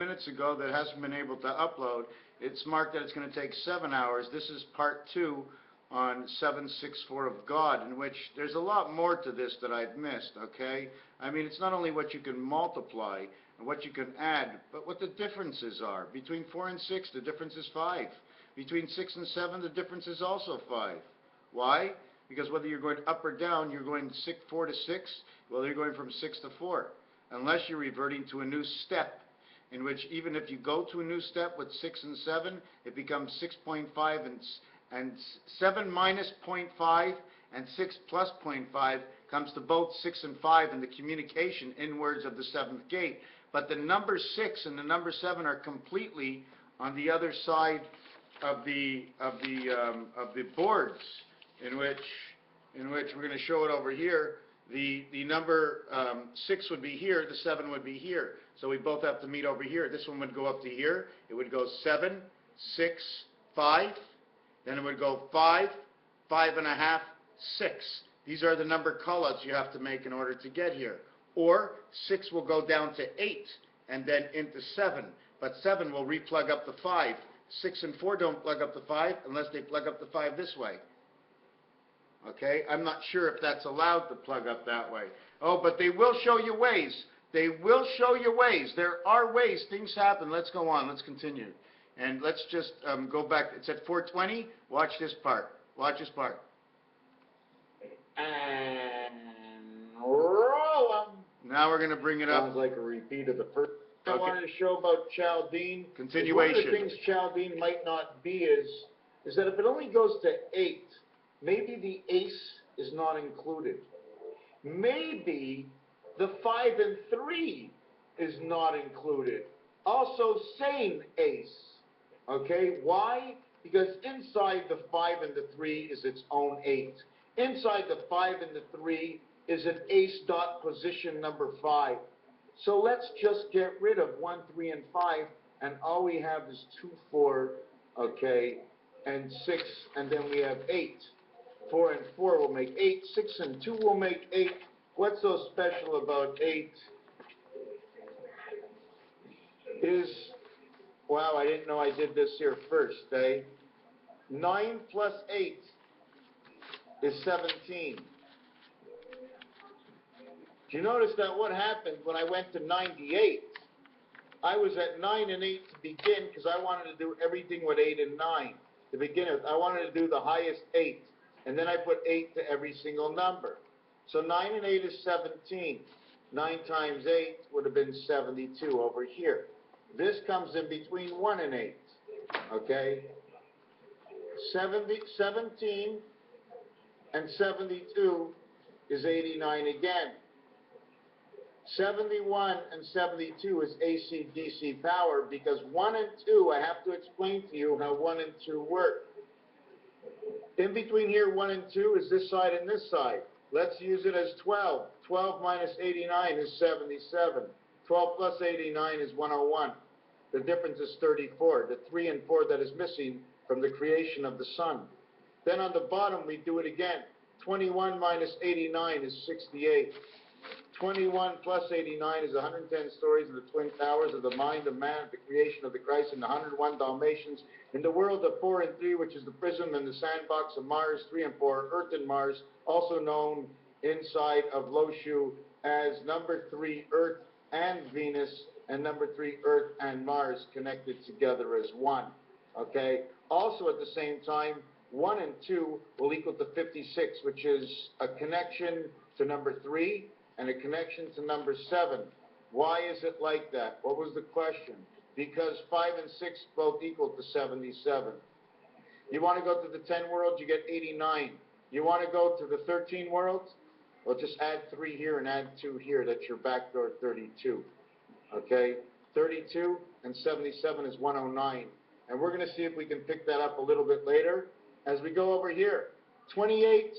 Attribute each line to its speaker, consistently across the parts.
Speaker 1: minutes ago that hasn't been able to upload. It's marked that it's going to take 7 hours. This is part 2 on 764 of God, in which there's a lot more to this that I've missed, okay? I mean, it's not only what you can multiply and what you can add, but what the differences are. Between 4 and 6, the difference is 5. Between 6 and 7, the difference is also 5. Why? Because whether you're going up or down, you're going 4 to 6, well, you're going from 6 to 4. Unless you're reverting to a new step, in which even if you go to a new step with 6 and 7, it becomes 6.5 and 7 minus 0.5 and 6 plus 0.5 comes to both 6 and 5 in the communication inwards of the 7th gate. But the number 6 and the number 7 are completely on the other side of the boards, in which we're going to show it over here. The number 6 would be here, the 7 would be here. So we both have to meet over here. This one would go up to here. It would go 7, 6, 5. Then it would go 5, 5.5, 6. These are the number call-outs you have to make in order to get here. Or 6 will go down to 8 and then into 7. But 7 will re-plug up the 5. 6 and 4 don't plug up the 5 unless they plug up the 5 this way. Okay? I'm not sure if that's allowed to plug up that way. Oh, but they will show you ways. They will show you ways. There are ways. Things happen. Let's go on. Let's continue. And let's just go back. It's at 420. Watch this part. Watch this part.
Speaker 2: And roll 'em.
Speaker 1: Now we're going to bring it up.
Speaker 2: Sounds like a repeat of the first.
Speaker 1: Okay.
Speaker 2: I wanted to show about Chaldean.
Speaker 1: Continuation.
Speaker 2: One of the things Chaldean might not be is that if it only goes to 8, maybe the ace is not included. Maybe the 5 and 3 is not included. Also, same ace. Okay, why? Because inside the 5 and the 3 is its own 8. Inside the 5 and the 3 is an ace dot position number 5. So let's just get rid of 1, 3, and 5, and all we have is 2, 4, okay, and 6, and then we have 8. 4 and 4 will make 8. 6 and 2 will make 8. What's so special about 8 is, wow, I didn't know I did this here first, eh? 9 plus 8 is 17. Do you notice that what happened when I went to 98? I was at 9 and 8 to begin because I wanted to do everything with 8 and 9. To begin with, I wanted to do the highest 8. And then I put 8 to every single number. So 9 and 8 is 17. 9 times 8 would have been 72 over here. This comes in between 1 and 8. Okay? 17 and 72 is 89 again. 71 and 72 is AC/DC power because 1 and 2, I have to explain to you how 1 and 2 work. In between here, 1 and 2 is this side and this side. Let's use it as 12. 12 minus 89 is 77. 12 plus 89 is 101. The difference is 34, the 3 and 4 that is missing from the creation of the sun. Then on the bottom, we do it again. 21 minus 89 is 68. 21 plus 89 is 110 stories of the twin towers of the mind of man, the creation of the Christ, and the 101 Dalmatians. In the world of 4 and 3, which is the prism and the sandbox of Mars, 3 and 4, Earth and Mars, also known inside of Loshu as number 3, Earth and Venus, and number 3, Earth and Mars connected together as one. Okay? Also at the same time, 1 and 2 will equal to 56, which is a connection to number 3 and a connection to number 7. Why is it like that? What was the question? Because 5 and 6 both equal to 77. You want to go to the 10 world, you get 89. You want to go to the 13 worlds? Well, just add 3 here and add 2 here. That's your backdoor 32. Okay? 32 and 77 is 109. And we're going to see if we can pick that up a little bit later as we go over here. 28,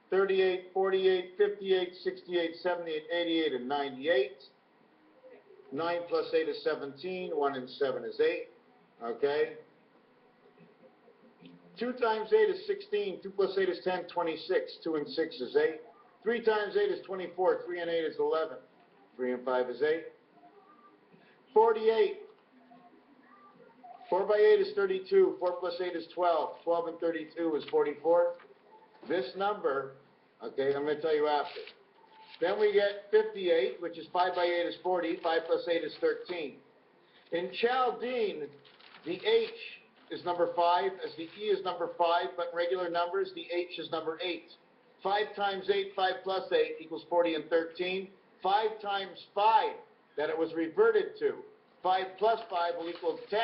Speaker 2: 38, 48, 58, 68, 78, 88, and 98. 9 plus 8 is 17. 1 and 7 is 8. Okay? 2 times 8 is 16. 2 plus 8 is 10, 26. 2 and 6 is 8. 3 times 8 is 24. 3 and 8 is 11. 3 and 5 is 8. 48 4 by 8 is 32. 4 plus 8 is 12. 12 and 32 is 44. This number, okay, I'm going to tell you after. Then we get 58, which is 5 by 8 is 40. 5 plus 8 is 13. In Chaldean, the H is number 5, as the E is number 5, but in regular numbers, the H is number 8. 5 times 8, 5 plus 8 equals 40 and 13. 5 times 5, that it was reverted to. 5 plus 5 will equal 10.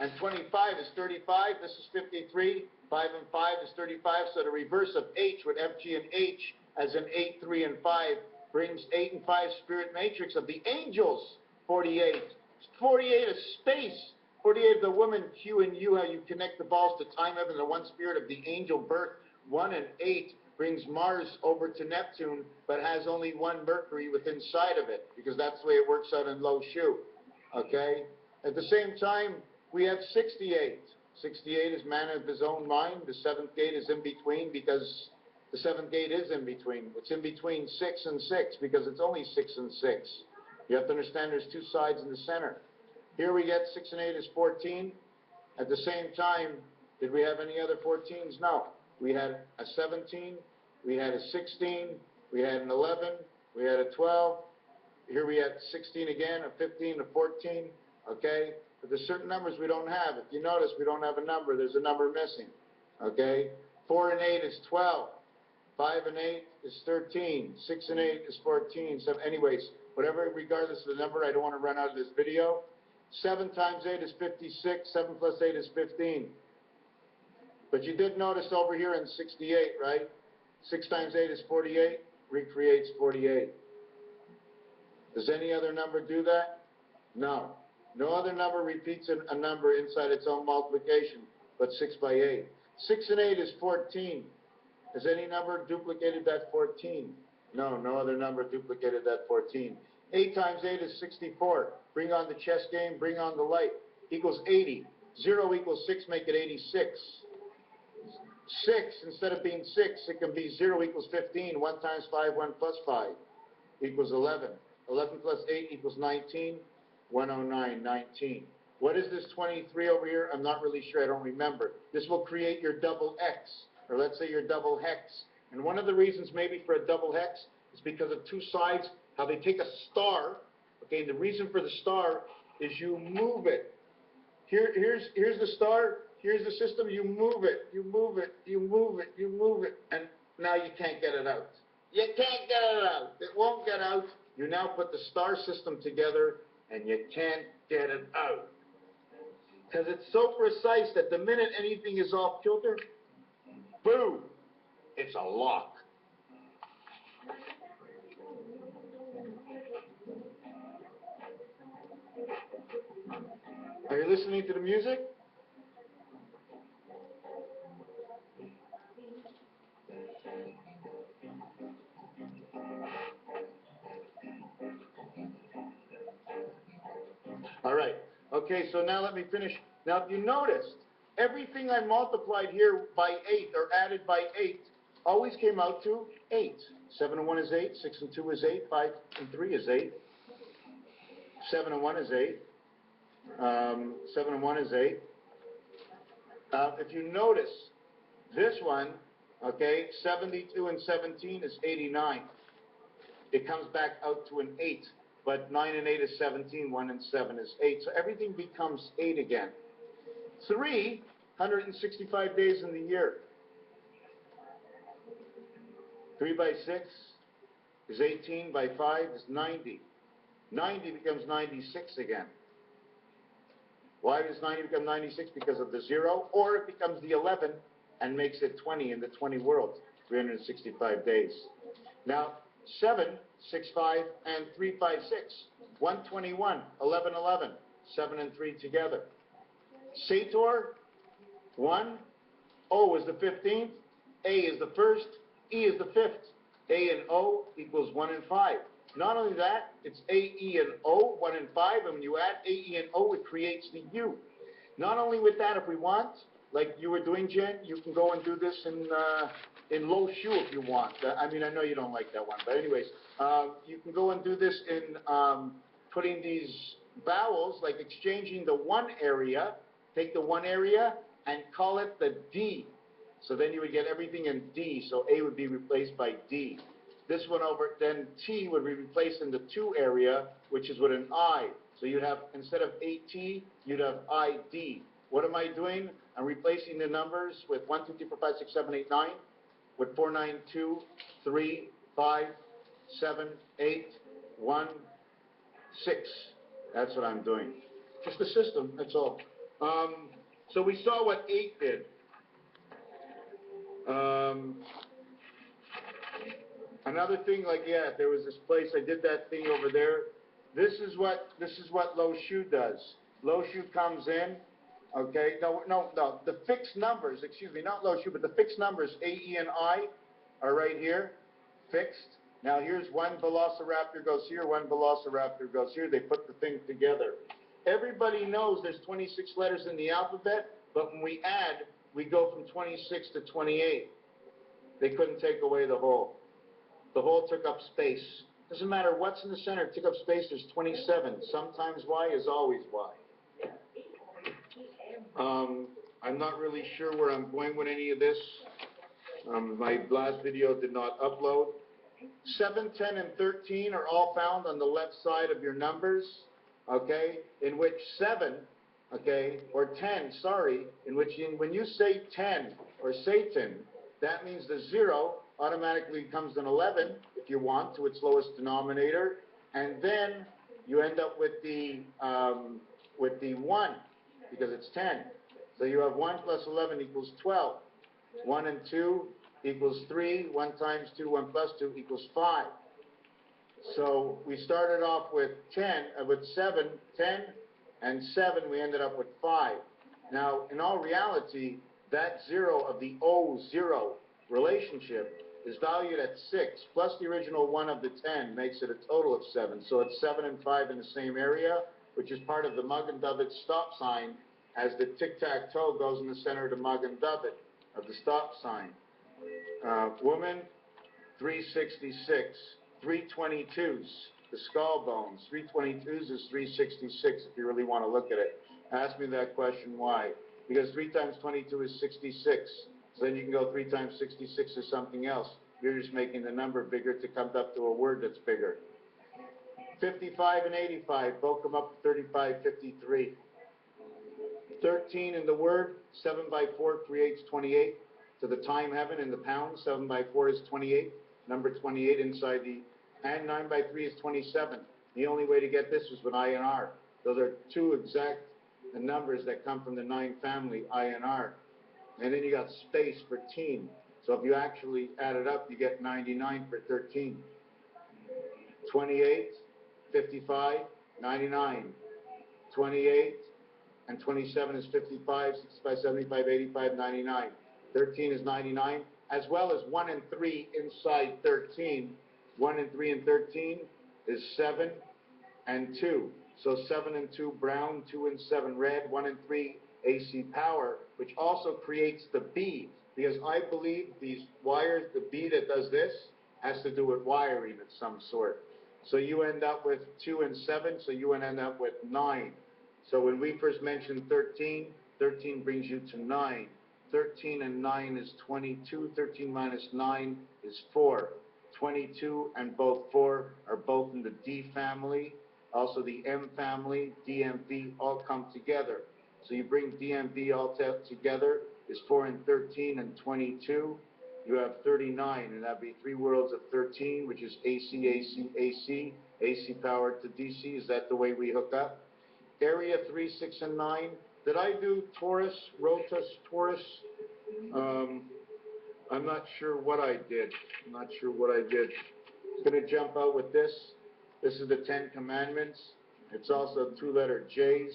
Speaker 2: And 25 is 35. This is 53. 5 and 5 is 35. So the reverse of H with FG and H as in 8, 3, and 5 brings 8 and 5 spirit matrix of the angels, 48. 48 is space. 48 is the woman, Q and U, how you connect the balls to time, heaven, the one spirit of the angel birth. 1 and 8 brings Mars over to Neptune, but has only one Mercury within inside of it, because that's the way it works out in low shu. Okay? At the same time, we have 68. 68 is man of his own mind. The seventh gate is in between, because the seventh gate is in between. It's in between 6 and 6, because it's only 6 and 6. You have to understand there's two sides in the center. Here we get 6 and 8 is 14. At the same time, did we have any other 14s? No. We had a 17, we had a 16, we had an 11, we had a 12. Here we had 16 again, a 15, a 14, okay? But there's certain numbers we don't have. If you notice, we don't have a number. There's a number missing, okay? 4 and 8 is 12. 5 and 8 is 13. 6 and 8 is 14. So anyways, whatever, regardless of the number, I don't want to run out of this video. 7 times 8 is 56. 7 plus 8 is 15. But you did notice over here in 68, right? 6 times 8 is 48. Recreates 48. Does any other number do that? No. No other number repeats a number inside its own multiplication but 6 by 8. 6 and 8 is 14. Has any number duplicated that 14? No, no other number duplicated that 14. 8 times 8 is 64. Bring on the chess game, bring on the light. Equals 80. 0 equals 6, make it 86. 6, instead of being 6, it can be 0 equals 15. 1 times 5, 1 plus 5 equals 11. 11 plus 8 equals 19. 109, 19. What is this 23 over here? I'm not really sure. I don't remember. This will create your double X, or let's say your double hex. And one of the reasons maybe for a double hex is because of two sides, how they take a star, okay, and the reason for the star is you move it. Here's the star, here's the system, you move it, you move it, you move it, you move it, and now you can't get it out. You can't get it out. It won't get out. You now put the star system together, and you can't get it out. Because it's so precise that the minute anything is off kilter, boom, it's a lock. Are you listening to the music? All right. Okay, so now let me finish. Now, if you notice, everything I multiplied here by 8 or added by 8 always came out to 8. 7 and 1 is 8. 6 and 2 is 8. 5 and 3 is 8. 7 and 1 is 8. 7 and 1 is 8. If you notice, this one, okay, 72 and 17 is 89. It comes back out to an 8. But 9 and 8 is 17, 1 and 7 is 8. So everything becomes 8 again. 365 days in the year. 3 by 6 is 18, by 5 is 90. 90 becomes 96 again. Why does 90 become 96? Because of the 0, or it becomes the 11 and makes it 20 in the 20 world, 365 days. Now, 7, 6, 5, and 3, 5, 6. 121, 11, 11. 7 and 3 together. Sator, 1. O is the 15th. A is the 1st. E is the 5th. A and O equals 1 and 5. Not only that, it's A, E, and O, 1 and 5. And when you add A, E, and O, it creates the U. Not only with that, if we want, like you were doing, Jen, you can go and do this in low shu if you want. I mean, I know you don't like that one, but anyways, you can go and do this in putting these vowels, like exchanging the 1 area take the 1 area and call it the D. So then you would get everything in D, so A would be replaced by D. This one over, then T would be replaced in the 2 area, which is with an I. So you'd have, instead of AT, you'd have ID. What am I doing? I'm replacing the numbers with 1, 2, 3, 4, 5, 6, 7, 8, 9, with 4, 9, 2, 3, 5, 7, 8, 1, 6. That's what I'm doing. Just the system, that's all. So we saw what 8 did. Another thing, like, yeah, there was this place, I did that thing over there. This is what low shoe does. Low shoe comes in, okay, no, the fixed numbers, excuse me, not low shoe, but the fixed numbers, A, E, and I, are right here, fixed. Now here's one velociraptor goes here, one velociraptor goes here, they put the thing together. Everybody knows there's 26 letters in the alphabet, but when we add, we go from 26 to 28. They couldn't take away the whole. The whole took up space. Doesn't matter what's in the center, it took up space, there's 27. Sometimes Y is always Y. I'm not really sure where I'm going with any of this. My last video did not upload. 7, 10, and 13 are all found on the left side of your numbers, okay, in which 7, okay, or 10, sorry, in which when you say 10 or Satan, that means the 0 automatically becomes an 11, if you want, to its lowest denominator, and then you end up with the 1, because it's 10. So you have 1 plus 11 equals 12. 1 and 2 equals 3. 1 times 2, 1 plus 2 equals 5. So we started off with 7, 10, and 7, we ended up with 5. Now, in all reality, that 0 of the O0 relationship is valued at 6, plus the original 1 of the 10 makes it a total of 7. So it's 7 and 5 in the same area, which is part of the mug and dove stop sign, as the tic-tac-toe goes in the center of the mug and dove of the stop sign. Woman, 366. 322s, the skull bones. 322s is 366 if you really want to look at it. Ask me that question, why? Because 3 times 22 is 66. So then you can go 3 times 66 is something else. You're just making the number bigger to come up to a word that's bigger. 55 and 85, both come up to 35, 53. 13 in the word, 7 by 4 creates 28. To the time heaven in the pound, 7 by 4 is 28. Number 28 inside the, and 9 by 3 is 27. The only way to get this is with INR. Those are 2 exact numbers that come from the 9 family, INR. And then you got space for teen. So if you actually add it up, you get 99 for 13. 28, 55, 99. 28 and 27 is 55, 65, 75, 85, 99. 13 is 99, as well as 1 and 3 inside 13. 1 and 3 and 13 is 7 and 2. So 7 and 2 brown, 2 and 7 red, 1 and 3 AC power, which also creates the B, because I believe these wires, the B that does this, has to do with wiring of some sort. So you end up with 2 and 7, so you end up with 9. So when we first mentioned 13, 13 brings you to 9. 13 and 9 is 22. 13 minus 9 is 4. 22 and both 4 are both in the D family. Also the M family, DMV, all come together. So you bring DMV all together, is 4 and 13 and 22. You have 39, and that'd be 3 worlds of 13, which is AC, AC, AC, AC powered to DC. Is that the way we hook up? Area 3, 6, and 9. Did I do Taurus, Rotus, Taurus? I'm not sure what I did. I'm not sure what I did. I'm going to jump out with this. This is the 10 Commandments. It's also 2-letter J's.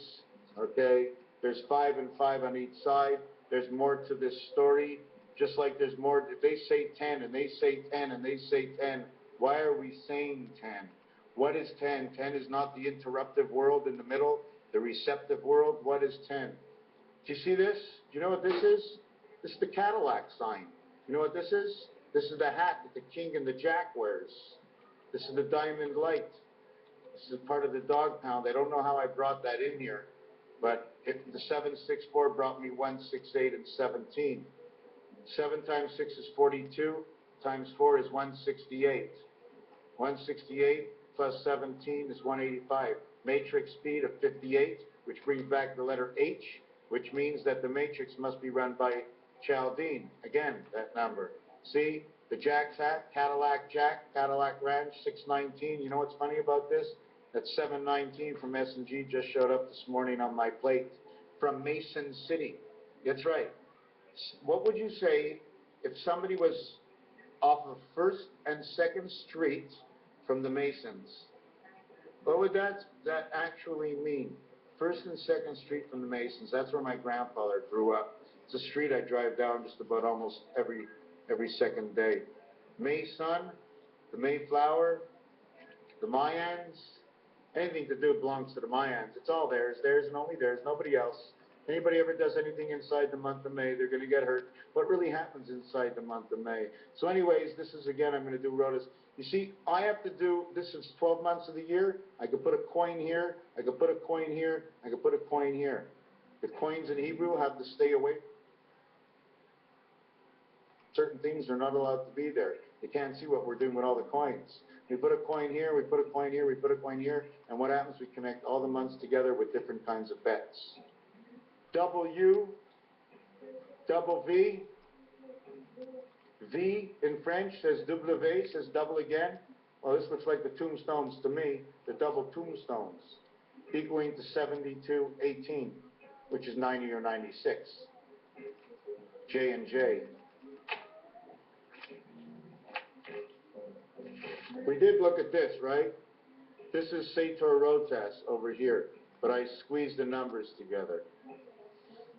Speaker 2: Okay? There's 5 and 5 on each side. There's more to this story. Just like there's more, if they say 10 and they say 10 and they say 10, why are we saying 10? What is 10? 10 is not the interruptive world in the middle, the receptive world. What is 10? Do you see this? Do you know what this is? This is the Cadillac sign. You know what this is? This is the hat that the king and the jack wears. This is the diamond light. This is part of the dog pound. I don't know how I brought that in here. But the 764 brought me 168 and 17. 7 times 6 is 42, times 4 is 168. 168 plus 17 is 185. Matrix speed of 58, which brings back the letter H, which means that the matrix must be run by Chaldean. Again, that number. See, the Jack's hat, Cadillac Jack, Cadillac Ranch, 619. You know what's funny about this? That 719 from S&G just showed up this morning on my plate from Mason City. That's right. What would you say if somebody was off of 1st and 2nd Street from the Masons? What would that actually mean? 1st and 2nd Street from the Masons. That's where my grandfather grew up. It's a street I drive down just about almost every second day. Mason, the Mayflower, the Mayans, anything to do belongs to the Mayans. It's all theirs and only theirs, nobody else. Anybody ever does anything inside the month of May, they're going to get hurt. What really happens inside the month of May? So anyways, this is, again, I'm going to do rotas. You see, I have to do, this is 12 months of the year. I could put a coin here, I could put a coin here, I could put a coin here. The coins in Hebrew have to stay away. Certain things are not allowed to be there. You can't see what we're doing with all the coins. We put a coin here, we put a coin here, we put a coin here, and what happens? We connect all the months together with different kinds of bets. W, double V. V in French says W, says double again. Well, this looks like the tombstones to me, the double tombstones, equaling to 7218, which is 90 or 96. J and J. We did look at this, right? This is Sator Rotas over here, but I squeezed the numbers together.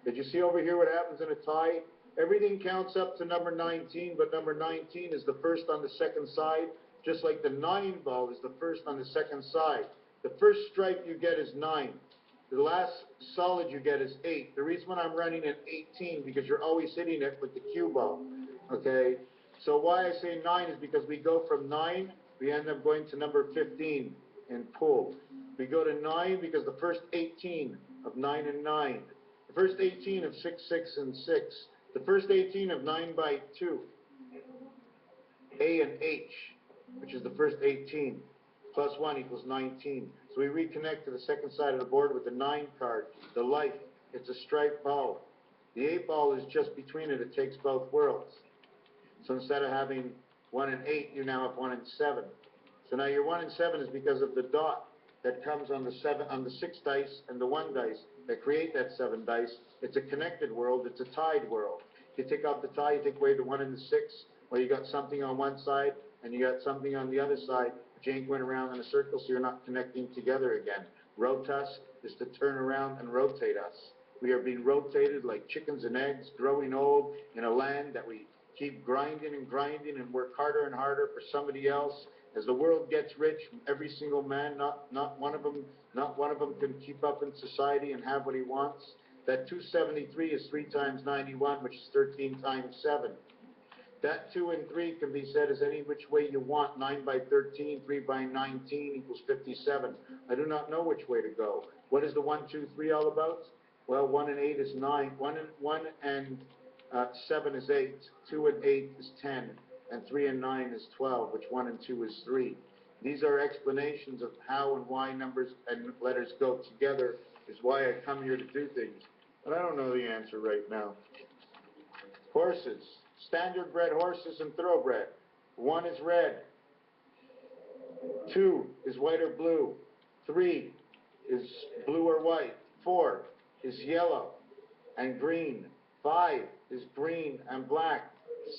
Speaker 2: Did you see over here what happens in a tie? Everything counts up to number 19, but number 19 is the first on the second side, just like the 9 ball is the first on the second side. The first stripe you get is 9. The last solid you get is 8. The reason why I'm running an 18, because you're always hitting it with the cue ball, okay? So why I say 9 is because we go from 9, we end up going to number 15 in pool. We go to 9 because the first 18 of 9 and 9. The first 18 of 6, 6, and 6. The first 18 of 9 by 2. A and H, which is the first 18, plus 1 equals 19. So we reconnect to the second side of the board with the 9 card, the life. It's a striped ball. The 8 ball is just between it. It takes both worlds. So instead of having 1 and 8, you now have 1 and 7. So now your 1 and 7 is because of the dot that comes on the 6 dice and the 1 dice that create that 7 dice. It's a connected world. It's a tied world. You take out the tie, you take away the 1 and the 6. Well, you got something on one side and you got something on the other side, but you ain't going around in a circle, so you're not connecting together again. Rotas is to turn around and rotate us. We are being rotated like chickens and eggs, growing old in a land that we keep grinding and work harder and harder for somebody else. As the world gets rich, every single man, not one of them can keep up in society and have what he wants. That 273 is 3 times 91, which is 13 times 7. That 2 and 3 can be said as any which way you want. 9 by 13, 3 by 19 equals 57. I do not know which way to go. What is the 1, 2, 3 all about? Well, 1 and 8 is 9. 1 and 7 is 8. 2 and 8 is 10. And 3 and 9 is 12, which 1 and 2 is 3. These are explanations of how and why numbers and letters go together, is why I come here to do things. But I don't know the answer right now. Horses. Standard bred horses and thoroughbred. 1 is red. 2 is white or blue. 3 is blue or white. 4 is yellow and green. 5 is green and black.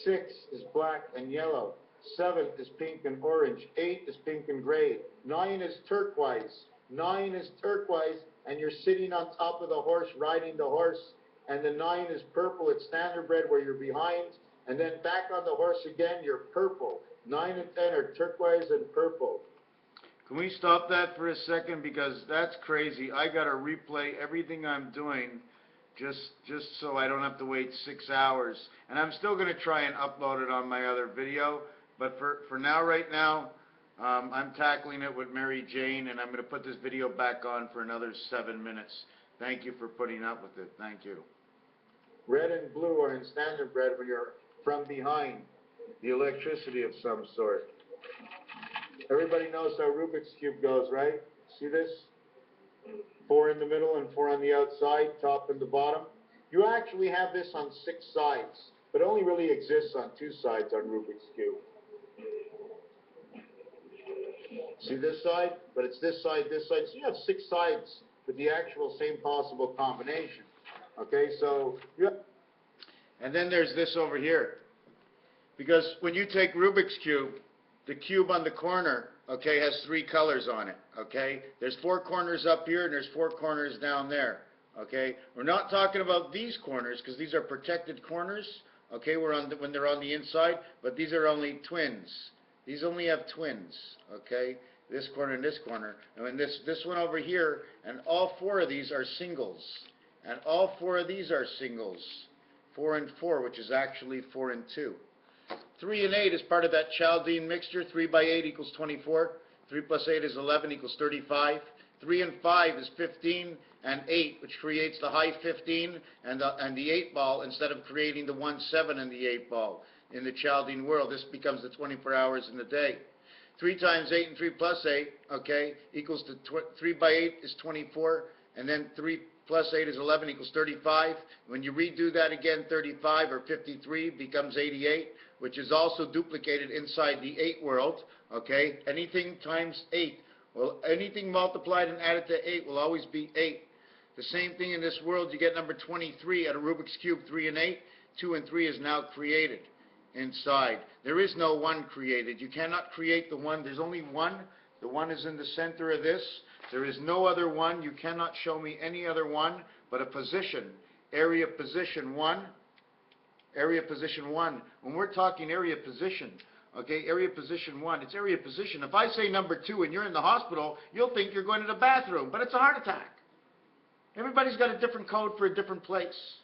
Speaker 2: 6 is black and yellow. 7 is pink and orange. 8 is pink and gray. 9 is turquoise. 9 is turquoise, and you're sitting on top of the horse, riding the horse. And the 9 is purple. It's standardbred where you're behind. And then back on the horse again, you're purple. 9 and 10 are turquoise and purple.
Speaker 1: Can we stop that for a second? Because that's crazy. I got to replay everything I'm doing just so I don't have to wait 6 hours. And I'm still going to try and upload it on my other video. But for now, right now, I'm tackling it with Mary Jane, and I'm going to put this video back on for another 7 minutes. Thank you for putting up with it. Thank you.
Speaker 2: Red and blue are in standard red when you're from behind the electricity of some sort. Everybody knows how Rubik's Cube goes, right? See this? 4 in the middle and 4 on the outside, top and the bottom. You actually have this on 6 sides, but only really exists on 2 sides on Rubik's Cube. See this side? But it's this side, this side. So you have 6 sides with the actual same possible combination. Okay, so you have...
Speaker 1: And then there's this over here. Because when you take Rubik's Cube, the cube on the corner, okay, has 3 colors on it, okay? There's 4 corners up here and there's 4 corners down there, okay? We're not talking about these corners because these are protected corners, okay, when they're on the inside, but these are only twins. These only have twins, okay? This corner and this corner. And when this one over here, and all 4 of these are singles. And all 4 of these are singles. 4 and 4, which is actually 4 and 2. 3 and 8 is part of that Chaldean mixture. 3 by 8 equals 24. 3 plus 8 is 11 equals 35. 3 and 5 is 15 and 8, which creates the high 15 and the 8 ball instead of creating the 1, 7 and the 8 ball. In the Chaldean world, this becomes the 24 hours in the day. 3 times 8 and 3 plus 8, okay, equals to 3 by 8 is 24, and then 3 plus 8 is 11 equals 35. When you redo that again, 35 or 53 becomes 88, which is also duplicated inside the 8 world, okay? Anything times 8, well, anything multiplied and added to 8 will always be 8. The same thing in this world, you get number 23 at a Rubik's Cube, 3 and 8. 2 and 3 is now created inside. There is no 1 created. You cannot create the 1. There's only 1. The 1 is in the center of this. There is no other 1. You cannot show me any other 1 but a position. Area position 1. Area position 1. When we're talking area position, okay, area position 1, it's area position. If I say number 2 and you're in the hospital, you'll think you're going to the bathroom, but it's a heart attack. Everybody's got a different code for a different place.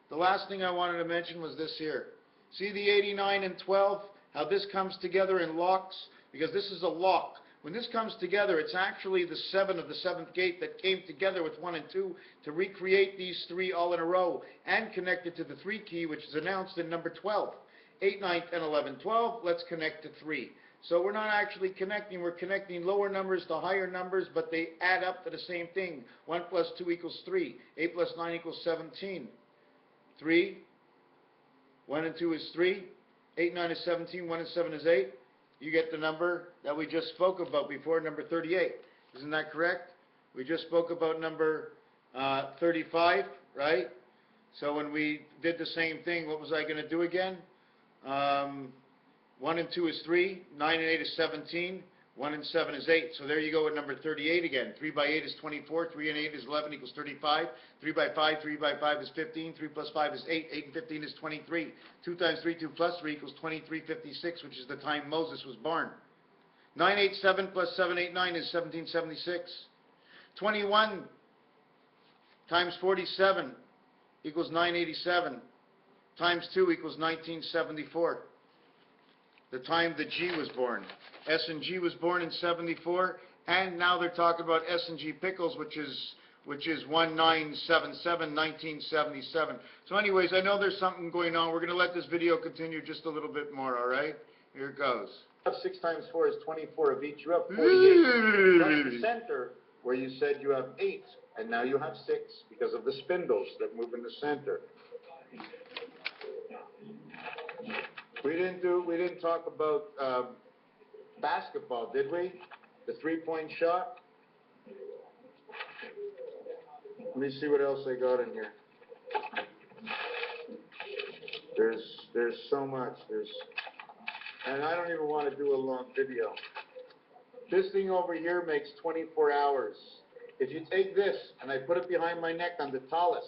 Speaker 1: The last thing I wanted to mention was this here. See the 89 and 12, how this comes together in locks? Because this is a lock. When this comes together, it's actually the 7 of the 7th gate that came together with 1 and 2 to recreate these 3 all in a row and connected to the 3 key, which is announced in number 12. 8, 9, 10, 11, 12, let's connect to 3. So we're not actually connecting, we're connecting lower numbers to higher numbers, but they add up to the same thing. 1 plus 2 equals 3. 8 plus 9 equals 17. 3. 1 and 2 is 3. 8, 9 is 17. 1 and 7 is 8. You get the number that we just spoke about before, number 38. Isn't that correct? We just spoke about number 35, right? So when we did the same thing, what was I going to do again? 1 and 2 is 3. 9 and 8 is 17. 1 and 7 is 8. So there you go with number 38 again. 3 by 8 is 24. 3 and 8 is 11 equals 35. 3 by 5, 3 by 5 is 15. 3 plus 5 is 8. 8 and 15 is 23. 2 times 3, 2 plus 3 equals 2356, which is the time Moses was born. 987 plus 789 is 1776. 21 times 47 equals 987. Times 2 equals 1974. The time the G was born. S and G was born in 74, and now they're talking about S and G Pickles, which is 1977, 1977. So anyways, I know there's something going on. We're going to let this video continue just a little bit more, all right? Here it goes.
Speaker 2: 6 times 4 is 24 of each. You have 48. From the center, where you said you have 8, and now you have 6 because of the spindles that move in the center. We didn't talk about basketball, did we? The 3-point shot. Let me see what else I got in here. There's so much. And I don't even want to do a long video. This thing over here makes 24 hours. If you take this and I put it behind my neck on the talus,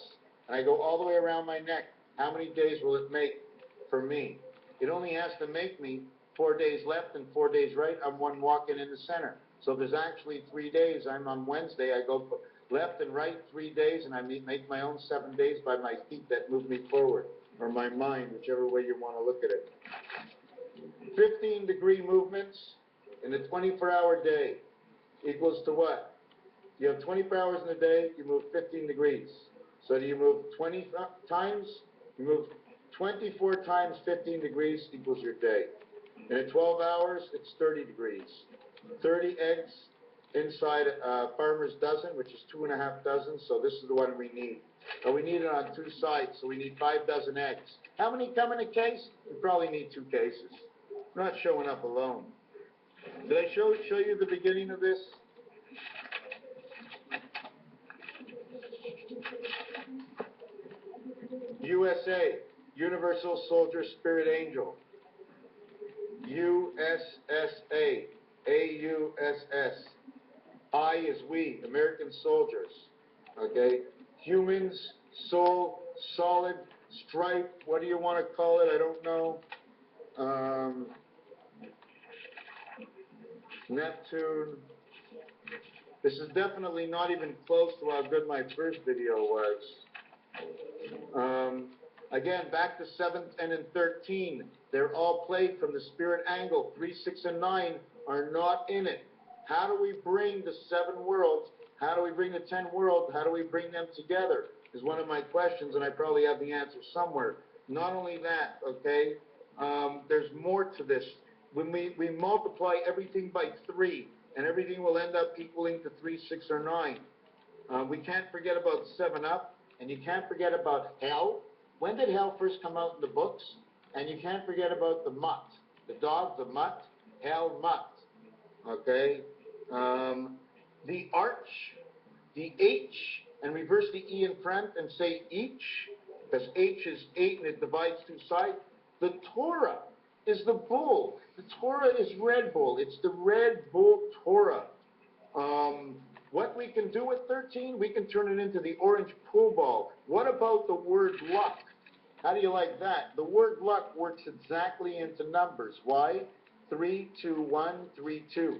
Speaker 2: and I go all the way around my neck, how many days will it make for me? It only has to make me 4 days left and 4 days right. I'm one walking in the center. So there's actually 3 days. I'm on Wednesday. I go left and right 3 days, and I make my own 7 days by my feet that move me forward, or my mind, whichever way you want to look at it. 15-degree movements in a 24-hour day equals to what? You have 24 hours in a day, you move 15 degrees. So do you move 20 times? You move 24 times 15 degrees equals your day. And in 12 hours, it's 30 degrees. 30 eggs inside a farmer's dozen, which is 2.5 dozen, so this is the one we need. And we need it on 2 sides, so we need 5 dozen eggs. How many come in a case? We probably need 2 cases. We're not showing up alone. Did I show you the beginning of this? USA, Universal Soldier Spirit Angel. USSA, AUSS. I is we, American soldiers. Okay? Humans, soul, solid, stripe, what do you want to call it? I don't know. Neptune. This is definitely not even close to how good my first video was. Again, back to 7, 10, and 13. They're all played from the spirit angle. 3, 6, and 9 are not in it. How do we bring the 7 worlds? How do we bring the 10 worlds? How do we bring them together? Is one of my questions, and I probably have the answer somewhere. Not only that, okay, there's more to this. When we multiply everything by 3, and everything will end up equaling to 3, 6, or 9. We can't forget about 7 Up, and you can't forget about Hell. When did Hell first come out in the books? And you can't forget about the Mutt. The dog, the Mutt, Hell, Mutt. Okay? The Arch, the H, and reverse the E in front and say each, because H is 8 and it divides 2 sides. The Torah is the bull. The Torah is Red Bull. It's the Red Bull Torah. What we can do with 13, we can turn it into the orange pool ball. What about the word luck? How do you like that? The word luck works exactly into numbers. Why? 3, 2, 1, 3, 2.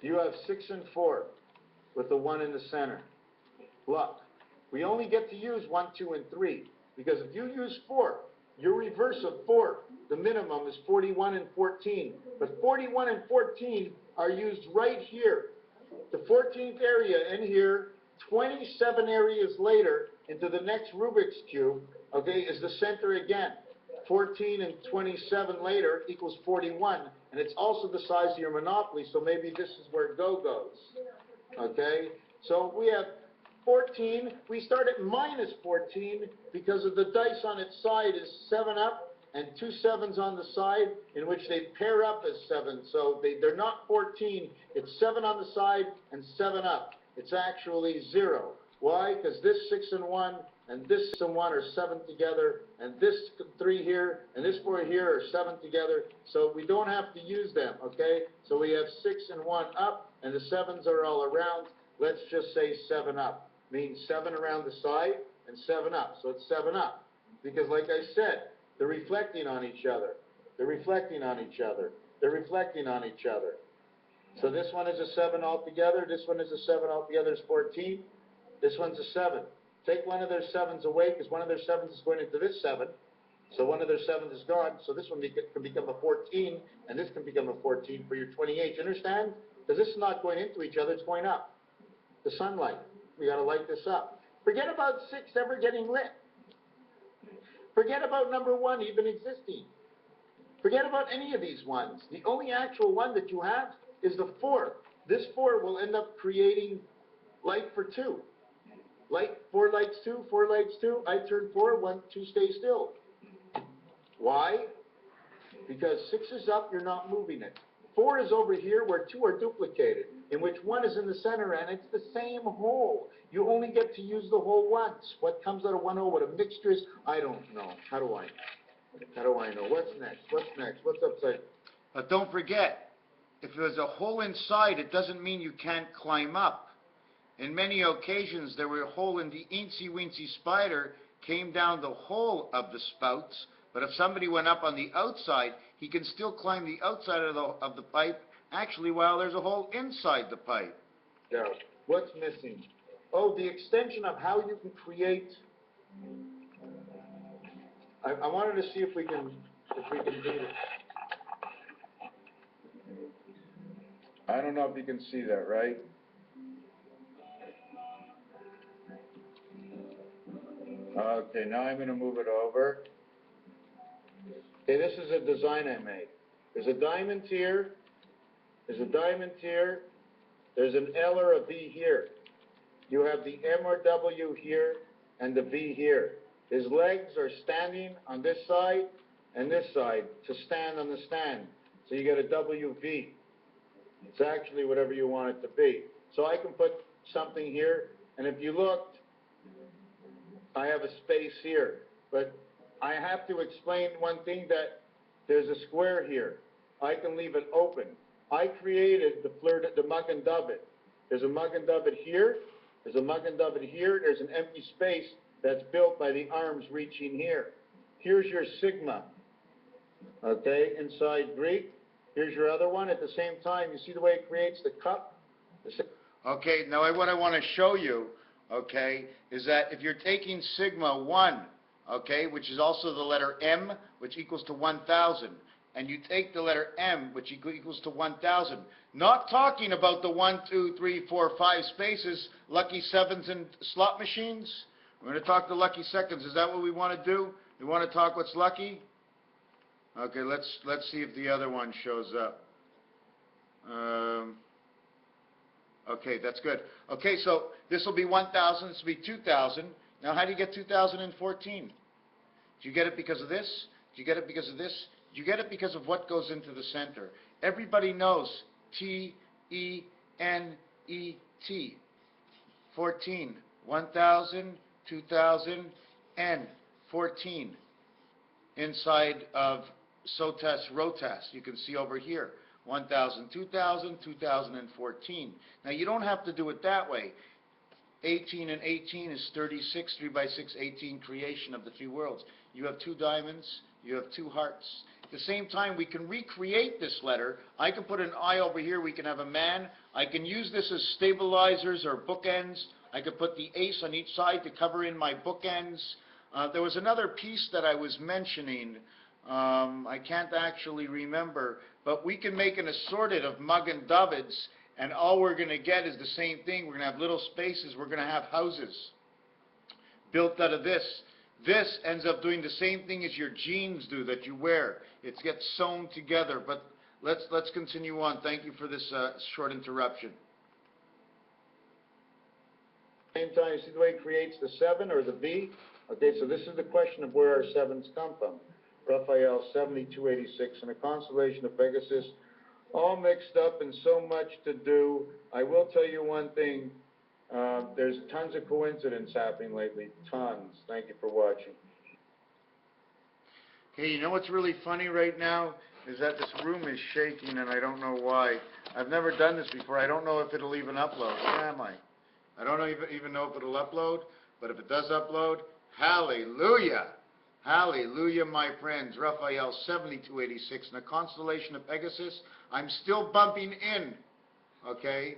Speaker 2: You have 6 and 4 with the 1 in the center. Luck. We only get to use 1, 2, and 3. Because if you use 4, your reverse of 4, the minimum is 41 and 14. But 41 and 14 are used right here. The 14th area in here, 27 areas later, into the next Rubik's Cube, okay, is the center again. 14 and 27 later equals 41, and it's also the size of your Monopoly, so maybe this is where Go goes. Okay? So we have 14. We start at minus 14 because of the dice on its side is 7 up, and 2 7s on the side, in which they pair up as 7. So they're not 14. It's 7 on the side and 7 up. It's actually 0. Why? Because this 6 and 1 and this 6 and 1 are 7 together, and this 3 here and this 4 here are 7 together. So we don't have to use them, okay? So we have 6 and 1 up, and the 7s are all around. Let's just say 7 up. Means 7 around the side and 7 up. So it's 7 up. Because like I said, they're reflecting on each other. They're reflecting on each other. They're reflecting on each other. So this one is a 7 altogether. This one is a 7 altogether is 14. This one's a 7. Take one of their 7s away because one of their 7s is going into this 7. So one of their 7s is gone. So this one can become a 14, and this can become a 14 for your 28. You understand? Because this is not going into each other. It's going up. The sunlight. We got to light this up. Forget about 6 ever getting lit. Forget about number 1 even existing. Forget about any of these ones. The only actual one that you have is the 4. This 4 will end up creating light for 2. Light, 4 lights 2, 4 lights 2. I turn 4, 1, 2 stay still. Why? Because 6 is up, you're not moving it. 4 is over here where 2 are duplicated, in which 1 is in the center, and it's the same hole. You only get to use the hole once. What comes out of one hole, what a mixture is, I don't know. How do I know? How do I know? What's next? What's next? What's upside?
Speaker 1: But don't forget, if there's a hole inside, it doesn't mean you can't climb up. In many occasions, there were a hole in the eensy-weensy spider, came down the hole of the spouts, but if somebody went up on the outside, he can still climb the outside of the pipe, actually, while there's a hole inside the pipe.
Speaker 2: Yeah. What's missing? Oh, the extension of how you can create. I wanted to see if we can do it. I don't know if you can see that, right? Okay, now I'm going to move it over. Okay, this is a design I made. There's a diamond here. There's a diamond here. There's an L or a V here. You have the M or W here and the V here. His legs are standing on this side and this side to stand on the stand. So you get a WV. It's actually whatever you want it to be. So I can put something here, and if you looked, I have a space here. But I have to explain one thing, that there's a square here. I can leave it open. I created the mug and dovet. There's a mug and dovet here. There's a mug and dovet here. There's an empty space that's built by the arms reaching here. Here's your sigma, okay, inside Greek. Here's your other one. At the same time, you see the way it creates the cup?
Speaker 1: Okay, now what I want to show you, okay, is that if you're taking sigma 1, okay, which is also the letter M, which equals to 1,000, and you take the letter M, which equals to 1,000, not talking about the 1, 2, 3, 4, 5 spaces, lucky sevens and slot machines. We're going to talk the lucky seconds. Is that what we want to do? We want to talk what's lucky? Okay, let's see if the other one shows up. Okay, that's good. Okay, so this will be 1,000, this will be 2,000. Now, how do you get 2014? Do you get it because of this? Do you get it because of this? Do you get it because of what goes into the center? Everybody knows T-E-N-E-T. 14. 1,000, 2,000, N. 14. Inside of SOTAS, ROTAS, you can see over here. 1,000, 2,000, 2014. Now, you don't have to do it that way. 18 and 18 is 36, 3 by 6, 18, creation of the two worlds. You have 2 diamonds, you have 2 hearts. At the same time, we can recreate this letter. I can put an I over here, we can have a man. I can use this as stabilizers or bookends. I could put the ace on each side to cover in my bookends. There was another piece that I was mentioning. I can't actually remember, but we can make an assorted of mug and dovets, and all we're going to get is the same thing. We're going to have little spaces. We're going to have houses built out of this. This ends up doing the same thing as your jeans do that you wear. It gets sewn together. But let's continue on. Thank you for this short interruption.
Speaker 2: Same time, you see the way it creates the 7 or the V? Okay, so this is the question of where our 7s come from. Raphael, 7286, and a constellation of Pegasus, all mixed up and so much to do. I will tell you one thing, there's tons of coincidence happening lately, tons. Thank you for watching.
Speaker 1: Hey, you know what's really funny right now is that this room is shaking and I don't know why. I've never done this before. I don't know if it'll even upload. Where am I? I don't even know if it'll upload, but if it does upload, hallelujah. Hallelujah, my friends. Raphael, 7286, in a constellation of Pegasus. I'm still bumping in, okay,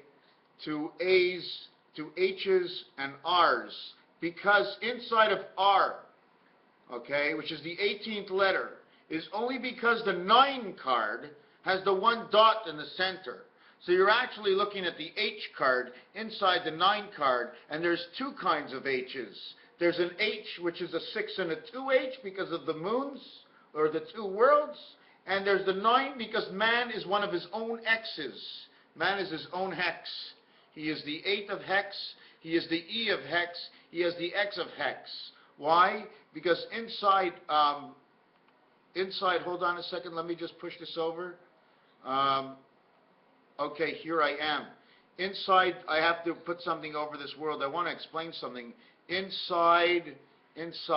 Speaker 1: to A's, to H's, and R's, because inside of R, okay, which is the 18th letter, is only because the 9 card has the 1 dot in the center. So you're actually looking at the H card inside the 9 card, and there's 2 kinds of H's. There's an H, which is a 6 and a 2H because of the moons, or the 2 worlds. And there's the 9 because man is one of his own X's. Man is his own hex. He is the 8th of hex. He is the E of hex. He has the X of hex. Why? Because inside, hold on a second, let me just push this over. Okay, here I am. Inside, I have to put something over this world. I want to explain something. Inside, let's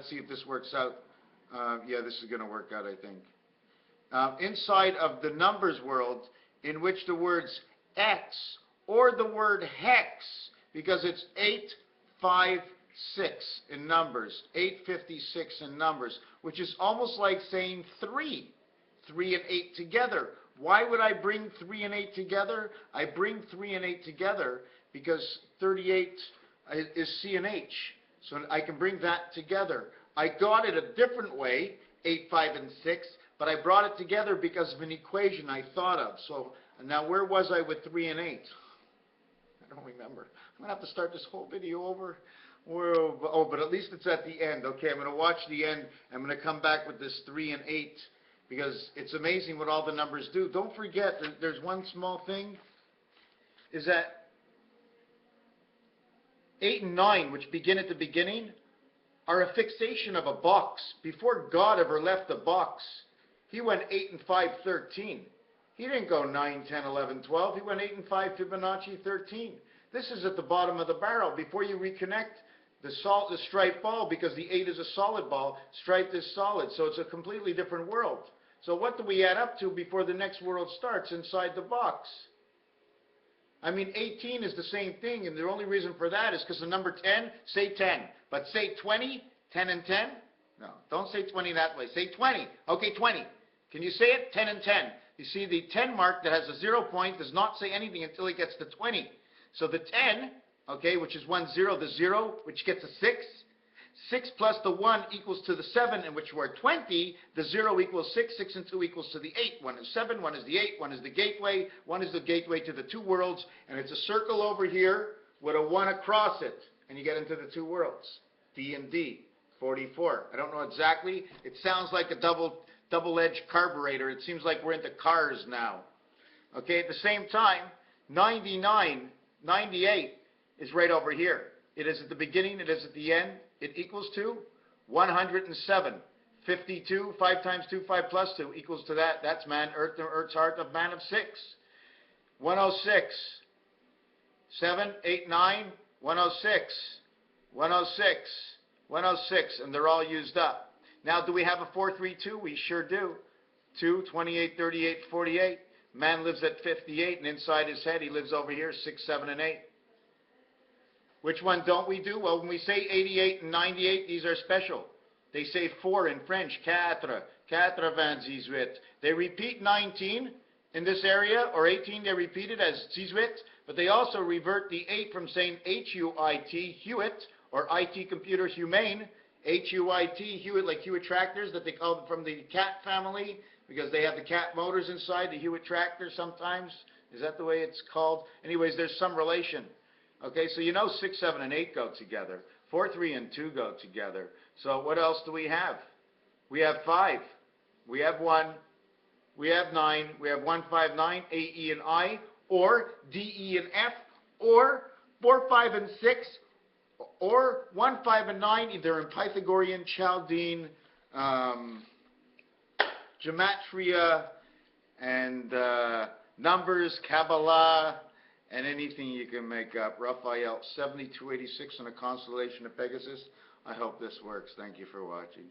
Speaker 1: see if this works out. Yeah, this is going to work out, I think. Inside of the numbers world, in which the words X or the word hex, because it's 856 in numbers, 856 in numbers, which is almost like saying 3 and 8 together. Why would I bring 3 and 8 together? I bring 3 and 8 together because 38 is C and H. So I can bring that together. I got it a different way, 8, 5, and 6, but I brought it together because of an equation I thought of. So now where was I with 3 and 8? don't remember. I'm going to have to start this whole video over. Whoa, oh, but at least it's at the end. Okay, I'm going to watch the end. I'm going to come back with this 3 and 8 because it's amazing what all the numbers do. Don't forget that there's one small thing, is that 8 and 9, which begin at the beginning, are a fixation of a box. Before God ever left the box, he went 8 and 5, 13. He didn't go 9, 10, 11, 12. He went 8 and 5, Fibonacci 13. This is at the bottom of the barrel. Before you reconnect the striped ball, because the 8 is a solid ball, striped is solid. So it's a completely different world. So what do we add up to before the next world starts inside the box? I mean, 18 is the same thing, and the only reason for that is because the number 10, say 10. But say 20, 10 and 10? No, don't say 20 that way. Say 20. Okay, 20. Can you say it? 10 and 10. You see, the 10 mark that has a 0 point does not say anything until it gets to 20. So the 10, okay, which is 1, 0, the 0, which gets a 6. 6 plus the 1 equals to the 7, in which we're 20. The 0 equals 6. 6 and 2 equals to the 8. 1 is 7, 1 is the 8, 1 is the gateway, 1 is the gateway to the two worlds, and it's a circle over here with a 1 across it, and you get into the two worlds, D and D, 44. I don't know exactly. It sounds like a double-edged carburetor. It seems like we're into cars now. Okay, at the same time, 99, 98 is right over here. It is at the beginning, it is at the end. It equals to 107. 52, 5 times 2, 5 plus 2 equals to that. That's man, Earth's heart of man of 6. 106. 7, 8, 9, 106. 106. 106. And they're all used up. Now, do we have a 432? We sure do. 2, 28, 38, 48. Man lives at 58, and inside his head, he lives over here, 6, 7, and 8. Which one don't we do? Well, when we say 88 and 98, these are special. They say 4 in French, 4, 98. They repeat 19 in this area, or 18, they repeat it as 18, but they also revert the 8 from saying H-U-I-T, Hewitt, or IT computer humane, H-U-I-T, Hewitt, like Hewitt tractors that they call them from the cat family, because they have the cat motors inside, the Hewitt tractor sometimes. Is that the way it's called? Anyways, there's some relation. Okay, so you know 6, 7, and 8 go together. 4, 3, and 2 go together. So what else do we have? We have 5. We have 1. We have 9. We have 1, 5, 9, A, E, and I, or D, E, and F, or 4, 5, and 6, or 1, 5, and 9, either in Pythagorean, Chaldean, Gematria, and numbers, Kabbalah, and anything you can make up. Raphael, 7286 in a constellation of Pegasus. I hope this works. Thank you for watching.